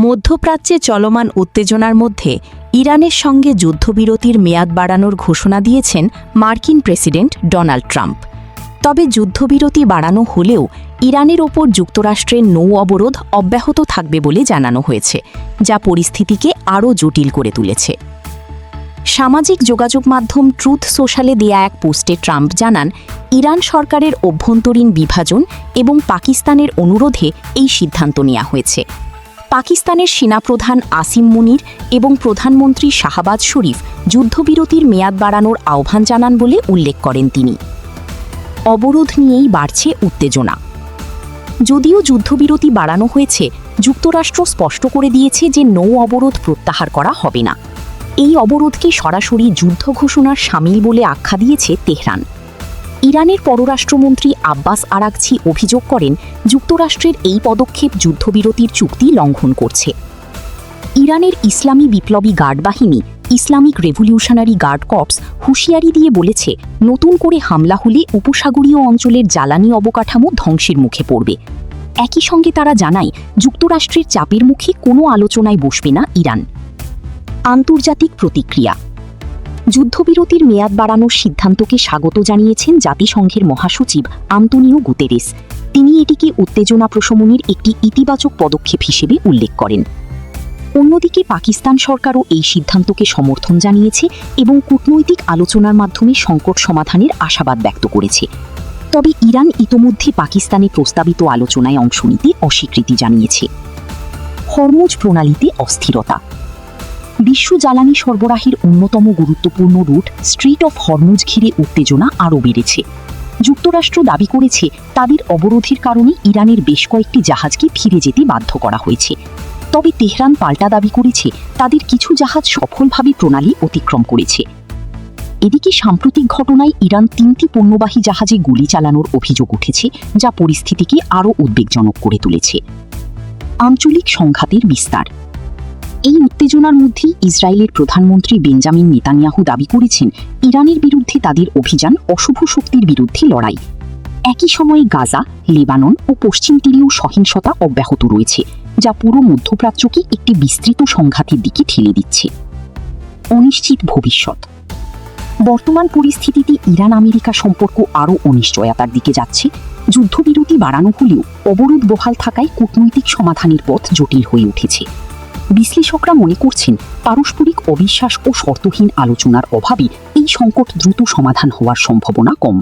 মধ্যপ্রাচ্যে চলমান উত্তেজনার মধ্যে ইরানের সঙ্গে যুদ্ধবিরতির মেয়াদ বাড়ানোর ঘোষণা দিয়েছেন মার্কিন প্রেসিডেন্ট ডোনাল্ড ট্রাম্প। তবে যুদ্ধবিরতি বাড়ানো হলেও ইরানের ওপর যুক্তরাষ্ট্রের নৌ অবরোধ অব্যাহত থাকবে বলে জানানো হয়েছে, যা পরিস্থিতিকে আরও জটিল করে তুলেছে। সামাজিক যোগাযোগ মাধ্যম ট্রুথ সোশ্যালে দেয়া এক পোস্টে ট্রাম্প জানান, ইরান সরকারের অভ্যন্তরীণ বিভাজন এবং পাকিস্তানের অনুরোধে এই সিদ্ধান্ত নেওয়া হয়েছে। পাকিস্তানের সেনাপ্রধান আসিম মুনির এবং প্রধানমন্ত্রী শাহবাজ শরীফ যুদ্ধবিরতির মেয়াদ বাড়ানোর আহ্বান জানান বলে উল্লেখ করেন তিনি। অবরোধ নিয়েই বাড়ছে উত্তেজনা। যদিও যুদ্ধবিরতি বাড়ানো হয়েছে, যুক্তরাষ্ট্র স্পষ্ট করে দিয়েছে যে নৌ অবরোধ প্রত্যাহার করা হবে না। এই অবরোধকে সরাসরি যুদ্ধ ঘোষণার শামিল বলে আখ্যা দিয়েছে তেহরান। ইরানের পররাষ্ট্রমন্ত্রী আব্বাস আরাগচি অভিযোগ করেন, যুক্তরাষ্ট্রের এই পদক্ষেপ যুদ্ধবিরতির চুক্তি লঙ্ঘন করছে। ইরানের ইসলামী বিপ্লবী গার্ড বাহিনী ইসলামিক রেভলিউশনারি গার্ড কর্পস হুঁশিয়ারি দিয়ে বলেছে, নতুন করে হামলা হলে উপসাগরীয় অঞ্চলের জ্বালানি অবকাঠামো ধ্বংসের মুখে পড়বে। একই সঙ্গে তারা জানায়, যুক্তরাষ্ট্রের চাপের মুখে কোনো আলোচনায় বসবে না ইরান। আন্তর্জাতিক প্রতিক্রিয়া। যুদ্ধবিরতির মেয়াদ বাড়ানোর সিদ্ধান্তকে স্বাগত জানিয়েছেন জাতিসংঘের মহাসচিব আন্তোনিও গুতেরেস। তিনি এটিকে উত্তেজনা প্রশমনের একটি ইতিবাচক পদক্ষেপ হিসেবে উল্লেখ করেন। অন্যদিকে পাকিস্তান সরকারও এই সিদ্ধান্তকে সমর্থন জানিয়েছে এবং কূটনৈতিক আলোচনার মাধ্যমে সংকট সমাধানের আশাবাদ ব্যক্ত করেছে। তবে ইরান ইতোমধ্যে পাকিস্তানে প্রস্তাবিত আলোচনায় অংশ নিতে অস্বীকৃতি জানিয়েছে। হরমুজ প্রণালীতে অস্থিরতা। বিশ্ব জ্বালানি সরবরাহের অন্যতম গুরুত্বপূর্ণ রুট স্ট্রেইট অফ হরমুজ ঘিরে উত্তেজনা আরও বেড়েছে। যুক্তরাষ্ট্র দাবি করেছে, তাদের অবরোধের কারণে ইরানের বেশ কয়েকটি জাহাজকে ফিরে যেতে বাধ্য করা হয়েছে। তবে তেহরান পাল্টা দাবি করেছে, তাদের কিছু জাহাজ সফলভাবে প্রণালী অতিক্রম করেছে। এদিকে সাম্প্রতিক ঘটনায় ইরান 3টি পণ্যবাহী জাহাজে গুলি চালানোর অভিযোগ উঠেছে, যা পরিস্থিতিকে আরও উদ্বেগজনক করে তুলেছে। আঞ্চলিক সংঘাতের বিস্তার। এই উত্তেজনার মধ্যেই ইসরায়েলের প্রধানমন্ত্রী বেঞ্জামিন নেতানিয়াহু দাবি করেছেন, ইরানের বিরুদ্ধে তাদের অভিযান অশুভ শক্তির বিরুদ্ধে লড়াই। একই সময়ে গাজা, লেবানন ও পশ্চিম তীরেও সহিংসতা অব্যাহত রয়েছে, যা পুরো মধ্যপ্রাচ্যকে একটি বিস্তৃত সংঘাতের দিকে ঠেলে দিচ্ছে। অনিশ্চিত ভবিষ্যৎ। বর্তমান পরিস্থিতিতে ইরান আমেরিকা সম্পর্ক আরও অনিশ্চয়তার দিকে যাচ্ছে। যুদ্ধবিরতি বাড়ানো হলেও অবরোধ বহাল থাকায় কূটনৈতিক সমাধানের পথ জটিল হয়ে উঠেছে। বিশ্লেষকরা মনে করছেন, পারস্পরিক অবিশ্বাস ও শর্তহীন আলোচনার অভাবে এই সংকট দ্রুত সমাধান হওয়ার সম্ভাবনা কম।